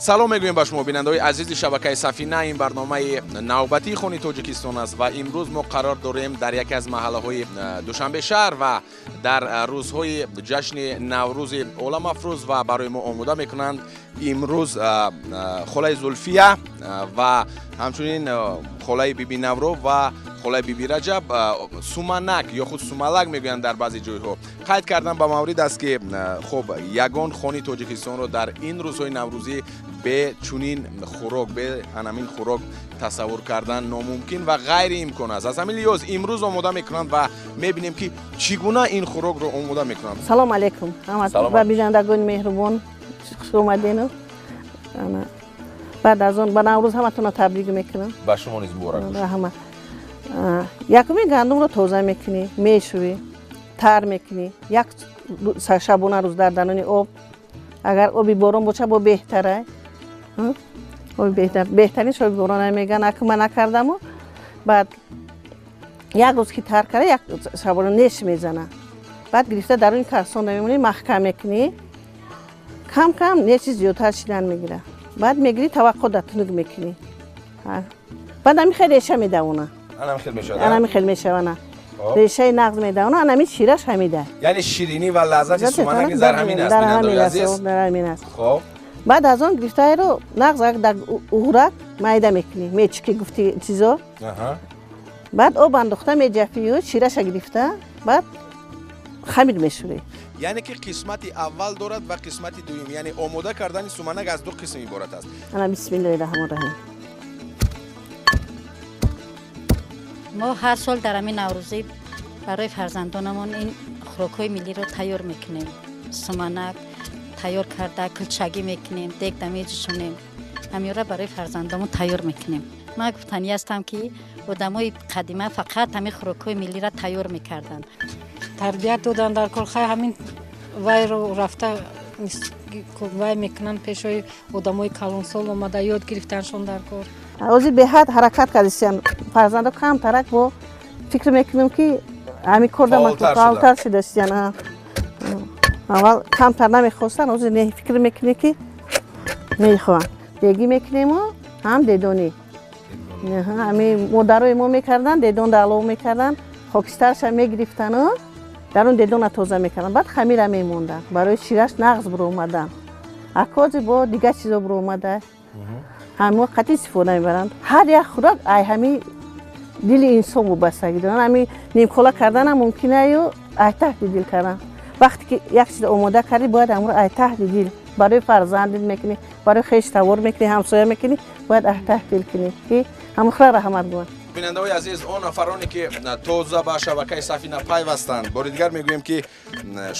салом мегӯем ба шумо бинандаҳои азизи шабакаи Сафина. ин барномаи навбатии Хуни Тоҷикистон аст ва имрӯз мо қарор дорем дар яке аз маҳаллаҳои Душанбешаҳр ва дар рӯзҳои ҷашни Наврӯзи оламафрӯз ва барои мо омода мекунанд имрӯз холаи Зулфия ва ҳамчунин холаи Биби Навро ва холаи Биби Раҷаб суманак ё худ сумалак мегӯянд дар баъзе ҷойҳо. қайд кардан ба маврид аст ки хуб ягон Хуни Тоҷикистонро дар ин рӯзҳои наврӯзӣ бе чунин хӯрок бе анамин хӯрок тасаввур кардан номумкин ва ғайриимкон аст. аз ҳамин лиҳоз имрӯз омода мекунанд ва мебинем ки чӣ гуна ин хӯрокро омода мекунанд. салом алейкум ба бинандагони меҳрубон, хуш омадед. баъд аз он ба наврӯз ҳаматонро табрик мекунам. ба шумо низ муборак бошад. якуми гандумро тоза мекунӣ, мешӯӣ, тар мекунӣ, як шабона рӯз дар даруни об. агар оби борон бошад бо беҳтара, беҳтарин шоби борона меган. акума накардаму баъд як рӯз ки тар карда як шабона неш мезана. баъд гирифта даруни карсон мемонӣ, маҳкам мекунӣ, кам кам неши зиёдтар шидан мегира. баъд мегирӣ таваққӯ дар тунук мекунӣ. баъд ами хел реша медавона. анами хел мешавана. решаи нағз медавона. анами шираш ҳамида. яъне ширинӣ ва лаззати суманаки дар ҳамин аст. дар ҳамин аст. баъд аз он гирифтаеро нағз дар уғрак майда мекунӣ. мечики гуфти чизо. баъд об андохта меҷафию, шираша гирифта, баъд хамир мешӯрӣ. яъне ки қисмати аввал дорад ва қисмати дуюм, яъне омода кардани суманак аз ду қисм иборат аст. ана бисмиллаҳи раҳмонир-раҳим. мо ҳар сол дар ҳамин наврӯзӣ барои фарзандонамон ин хӯрокҳои миллиро тайёр мекунем. суманак тайёр карда кулчагӣ мекунем, дегда меҷӯшонем. ҳамёра барои фарзандамон тайёр мекунем. ман гуфтанӣ ҳастам ки одамои қадима фақат ҳамин хӯрокҳои миллиро тайёр мекарданд. тарбият додан дар корхонаи ҳамин вайро рафта вай мекунанд пешои одамои калонсол омада ёд гирифтаншон дар кор. ҳозир беҳад ҳаракат кардистиян фарзандо камтарак бо фикр мекунем ки ҳамин корда фаъолтар шудастиян. аввал камтар намехостан, ҳозир не фикр мекунем ки мехоҳанд. дегӣ мекунему ҳам дедонӣ. ҳамин модарои мо мекарданд, дедонда алова мекарданд, хокистарша мегирифтану дар он дедона тоза мекарданд. баъд хамира мемонданд барои шираш нағз биромадан. акози бо дигар чизо биромада ҳамо қатъи истифода мебаранд. ҳар як хӯрок ай ҳами дили инсон вобастагӣ дорад. ҳами нимкола карданам мумкина ё ай таҳти дил кардан. вақте ки як чиз омода кардӣ бояд амро ай таҳти дил барои фарзандит мекунӣ, барои хештавор мекунӣ, ҳамсоя мекунӣ, бояд ай таҳти дил кунӣ ки ҳамохӯра раҳмат гӯянд. бинандаҳои азиз, он нафароне ки тоза ба шабакаи Сафина пайвастанд, бори дигар мегӯем ки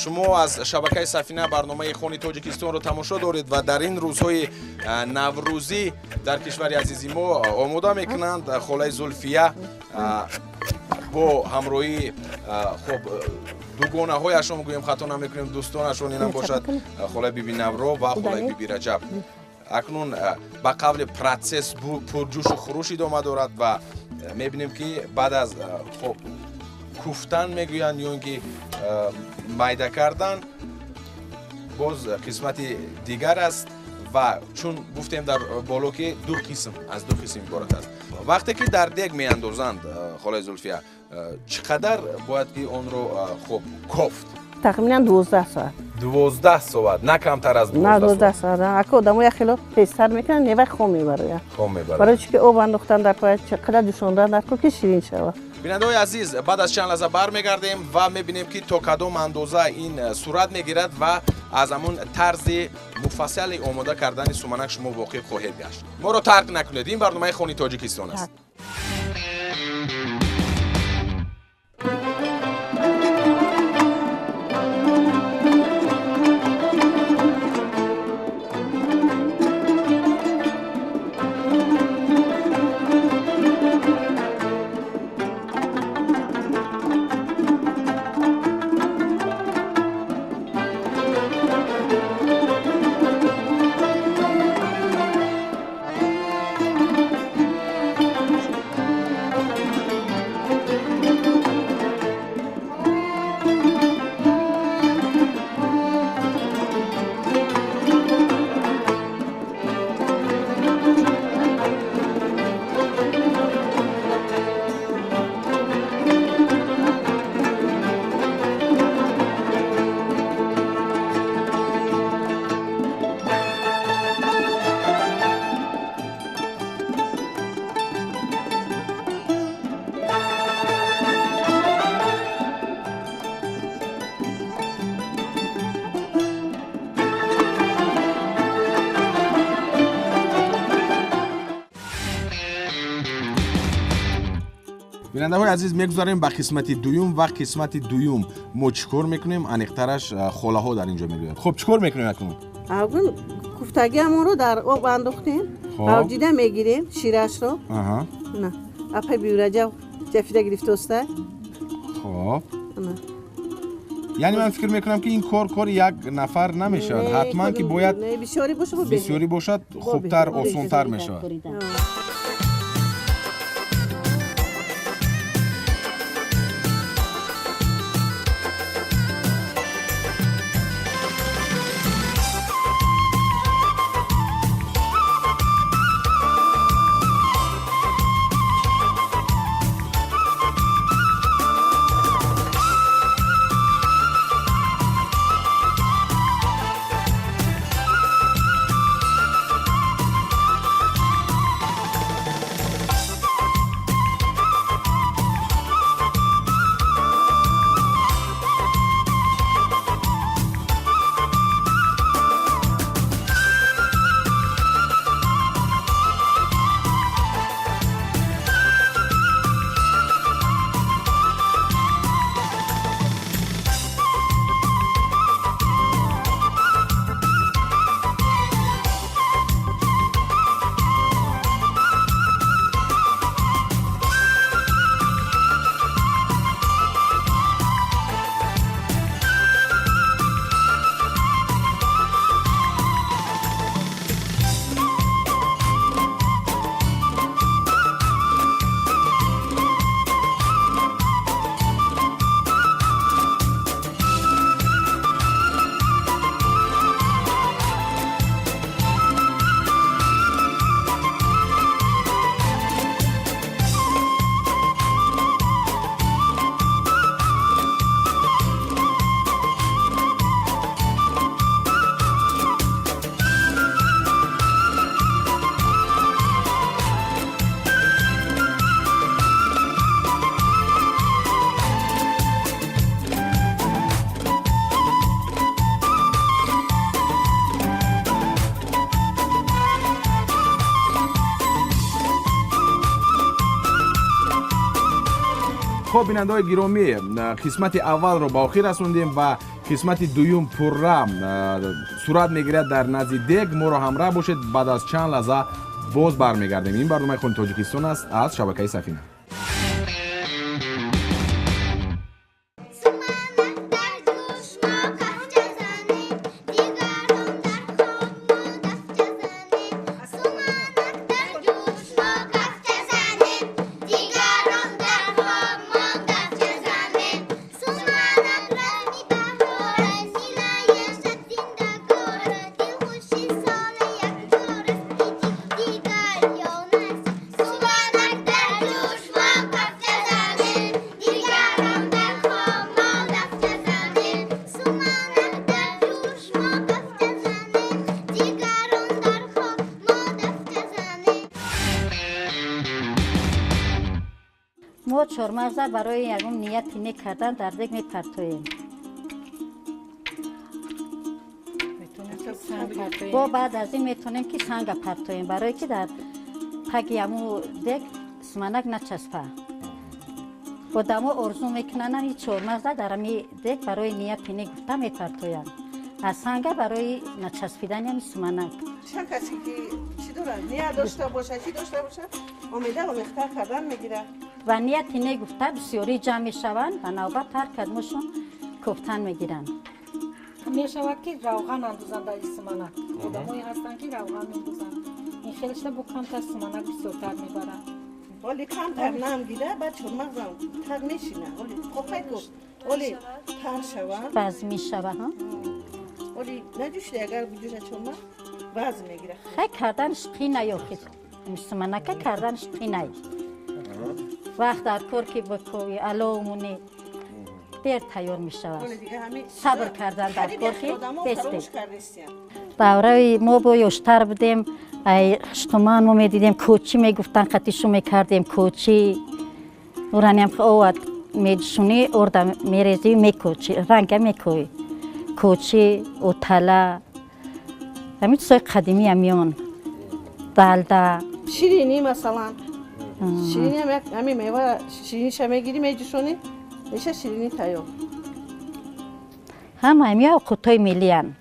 шумо аз шабакаи Сафина барномаи Хуни Тоҷикистонро тамошо доред ва дар ин рӯзҳои наврӯзӣ дар кишвари азизи мо омода мекунанд холаи Зулфия бо ҳамроҳии хуб дугонаҳояшон гӯем, хато намекунем дӯстонашон, инам бошад холаи Биби Навро ва холаи Биби Раҷаб. акнун ба қавли протсесс пурҷӯшу хурӯш идома дорад ва мебинем ки баъд аз куфтан мегӯянд ё ин ки майда кардан боз қисмати дигар аст ва чун гуфтем дар боло ки аз ду қисм иборат аст. вақте ки дар дег меандозанд холаи Зулфия, чӣ қадар бояд ки онро хуб кофт? тахминан 12 соат. 12 соат, не камтар аз 12 соат. ако одамоя хело тезтар мекунанд, невай хом мебароянд. барои чӣ ки об андохтан дар пояд чақадар ҷӯшондан дар кор ки ширин шавад. бинандаҳои азиз, баъд аз чанд лаҳза бармегардем ва мебинем ки то кадом андоза ин сурат мегирад ва аз ҳамун тарзи муфассали омода кардани суманак шумо воқиф хоҳед гашт. моро тарк накунед. ин барномаи Хуни Тоҷикистон аст. بیننده‌های عزیز میگذاریم به قسمت دوم و قسمت دوم ما چیکار میکنیم انیقترش خوله ها در اینجا میگوید. خب چیکار میکنیم اکنون؟ اول کوفتگی همون رو در آب انداختیم. آوجیده میگیریم شیرش رو. نه اپای بیورجا جفیده گرفته است. خب یعنی من فکر میکنم که این کار یک نفر نمیشود، حتما که باید بسیاری باشد خوبتر آسانتر میشود. خب بیننده‌های گرامی، قسمت اول رو به آخر رسوندیم و قسمت دوم پررا صورت میگیرد در نزد دیگ. ما رو همراه باشید، بعد از چند لحظه باز برمیگردیم. این برنامه خون تاجیکستان است از شبکه سفینه. ما چهارمغز برای یکم نیت تینه کردن در دیگ میپرتوییم. با بعد از این میتونیم که سنگ پرتوییم برای که در پگ یمو دیگ سمنک نچسبه. با دما ارزو میکنن این چهارمغز در می دیگ برای نیت تینه گفته میپرتویم. از سنگ برای نچسبیدن یعنی سمنک. چند کسی که چی دارن؟ نیت داشته باشه، چی داشته باشه؟ امیده و مختار کردن میگیره. و نیت تینه گفته بسیاری جمع میشوند و نوبت هر کدومشون کوفتن میگیرن. میشود که روغن اندوزن در سمنک. آدمایی هستن که روغن میندازن. این خیلیش با کمتر سمنک بسیارتر میبرن. ولی کمتر نمیگیره بعد چهارمغز تر میشینه. ولی خوب کو. ولی تر شود. باز میشوه ها. ولی نجوشی اگر بجوشه چهارمغز باز میگیره. خیلی کردنش قینه یا خیلی. سمنک کردنش قینه. وقت در کار که بکوی علومونی دیر تیار می شود. صبر کردن در کار که بسته. دوره ما با یوشتر بودیم، شتمان ما می دیدیم کوچی می گفتن قطیشو می کردیم کوچی. ورانی هم که اواد می دشونی ارده می ریزی می کوچی رنگ می کوی کوچی و تله همین چیزای قدیمی همیون دلده شیرینی مثلا شیرینی هم یک همین میوه شیرینیش هم میگیریم یه جوشونی میشه شیرینی تیار. هم همیا قطعه ملی هن.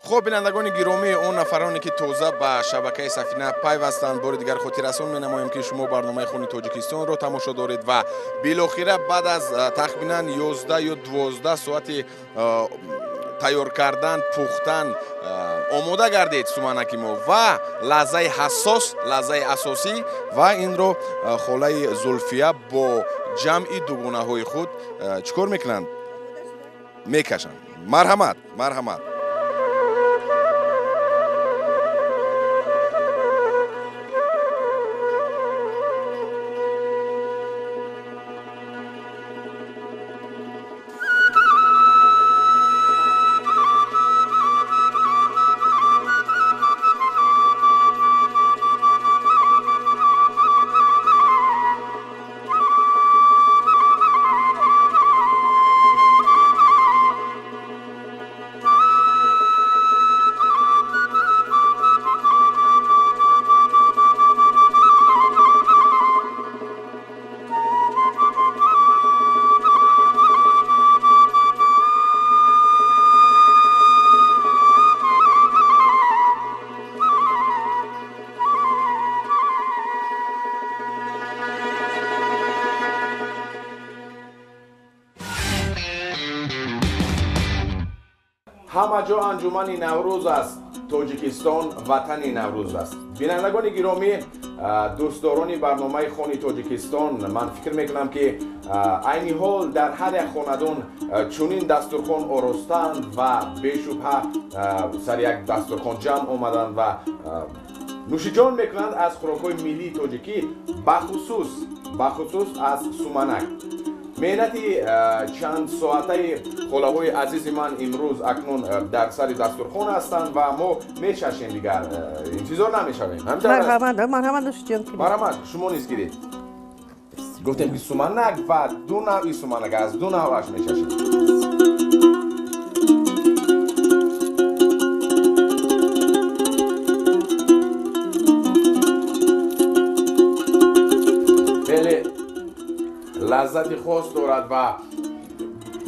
خب بینندگان گرامی، اون نفرانی که تازه به شبکه سفینه پیوستند، بار دیگر خاطر رسان می‌نماییم که شما برنامه خون تاجیکستان رو تماشا دارید و بالاخره بعد از تقریباً 11 یا 12 ساعت تیار کردن، پختن، آماده گردید سومنک ما و لحظه حساس، لحظه اساسی و این رو خاله زلفیه با جمعی دوگانه های خود چیکار میکنند؟ میکشند. مرحمت، مرحمت. همه جا انجمن نوروز است. تاجیکستان وطن نوروز است. بینندگان گرامی، دوستداران برنامه خانه تاجیکستان، من فکر میکنم که عین حال در هر یک خاندان چنین دسترخوان آراستند و بی‌شبهه سر یک دسترخوان جمع آمدند و نوشیجان میکنند از خوراک‌های ملی تاجیکی، بخصوص از سومنک. مهنتی چند ساعته خاله‌های عزیز من امروز اکنون در سر دسترخوان هستند و ما میچشیم دیگر انتظار نمیشویم. مرحبا دوست جان. مرحبا، شما نیز گیرید. گفتیم که سومنک و دو نوعی سومنک از دو نوعش میچشیم. لذتی خاص دارد و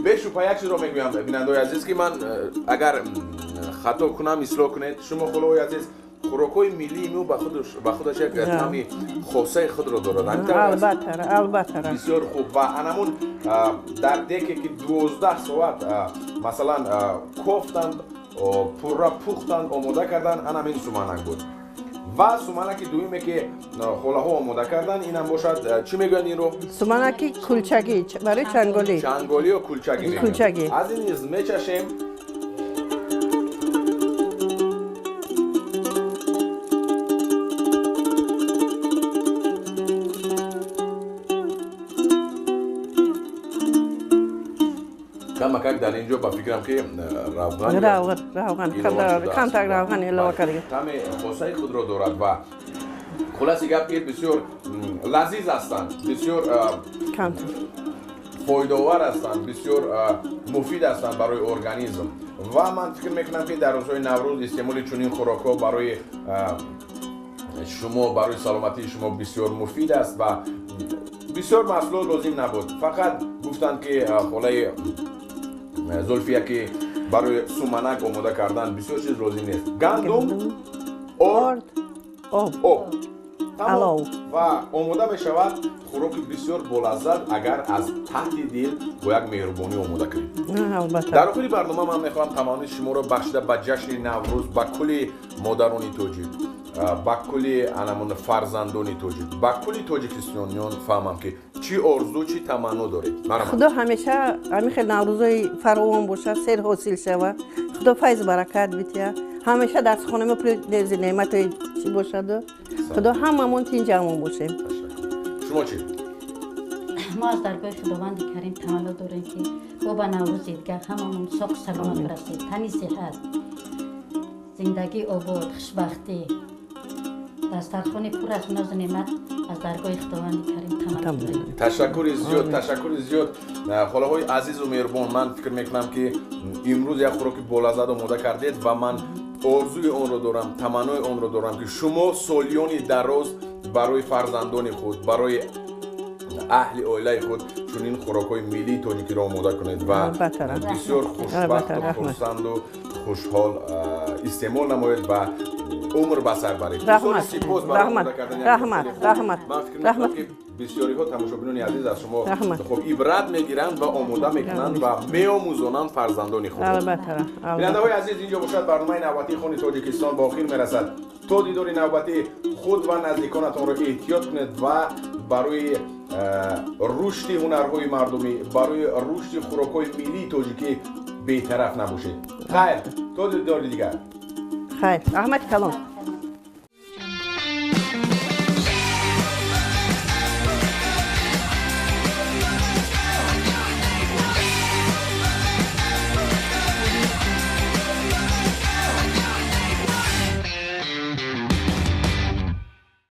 بی‌شبهه یک چیز را میگویم بینندگان عزیز که من اگر خطا کنم اصلاح کنید. شما خاله‌های عزیز خوراک‌های ملی مو به خودش یک طعم خاصه خود را دارد. البته بسیار خوب و انمون در دکی که 12 ساعت مثلا کوفتند، پورا پختند، آماده کردن، انم این سومنک بود. و سومنک دویمه که خوله ها آماده کردن اینم باشد چی میگن این رو؟ سومنکی کلچگی برای چنگالی. چنگالی و کلچگی میگن. کلچگی. از این نیز میچشیم. کمک در اینجا با فکرم که روغن کم تک روغن اضافه کردیم. طعم خاصه خود را دارد و خلاصه گپ که بسیار لذیذ هستند، بسیار فایده‌آور هستند، بسیار مفید هستند برای ارگانیسم و من فکر میکنم که در روزهای نوروز استعمال چنین خوراک‌ها برای شما، برای سلامتی شما بسیار مفید است و بسیار مسئله لازم نبود. فقط گفتند که خاله زلفیه که برای سومنک آماده کردن بسیار چیز لازم نیست. گندم، آرد، آب و آماده می شود خوراک بسیار بلذت اگر از تحت دل با یک مهربانی آماده کنید. در آخر برنامه من میخوام تمامی شما را بخشیده به جشن نوروز با کل مادران تاجیک، با کل انمون فرزندان تاجیک، با کل تاجیکستانیان فهمم که چی آرزو چی تمنا دارید. خدا همیشه همین خیلی نوروزای فراوان باشه، سیر حاصل شود، خدا فیض برکت بیاره، همیشه دست خانه ما پر نعمت چی باشد، خدا هممون تین جمع باشیم. شما چی؟ ما از درگاه خداوند کریم تمنا داریم که با به نوروز دیگر هممون ساق سلامت برسید، تنی صحت، زندگی آباد، خوشبختی، دسترخوان پر از ناز و نعمت از درگاه خداوند کریم تمنا داریم. تشکر زیاد خاله های عزیز و مهربان. من فکر میکنم که امروز یک خوراک بلذت آماده کردید و من آرزوی آن رو دارم، تمنای آن رو دارم که شما سالیانی دراز برای فرزندان خود، برای اهل عائله خود چنین خوراک‌های ملی تاجیکی را آماده کنید و بسیار خوشبخت و خرسند و خوشحال استعمال نمایید و عمر به سر برید. رحمت. من فکر می‌کنم که بسیاری ها تماشاگران عزیز از شما خب عبرت میگیرند و آماده میکنند و میآموزانند فرزندان خود. بیننده های عزیز اینجا باشد برنامه نوبتی خون تاجیکستان به آخر میرسد. تا دیدار نوبتی خود و نزدیکانتان را احتیاط کنید و برای رشد هنرهای مردمی، برای رشد خوراک‌های ملی تاجیکی بی‌طرف نباشید. خیر تا دیدار دیگر. خیر احمد کلام.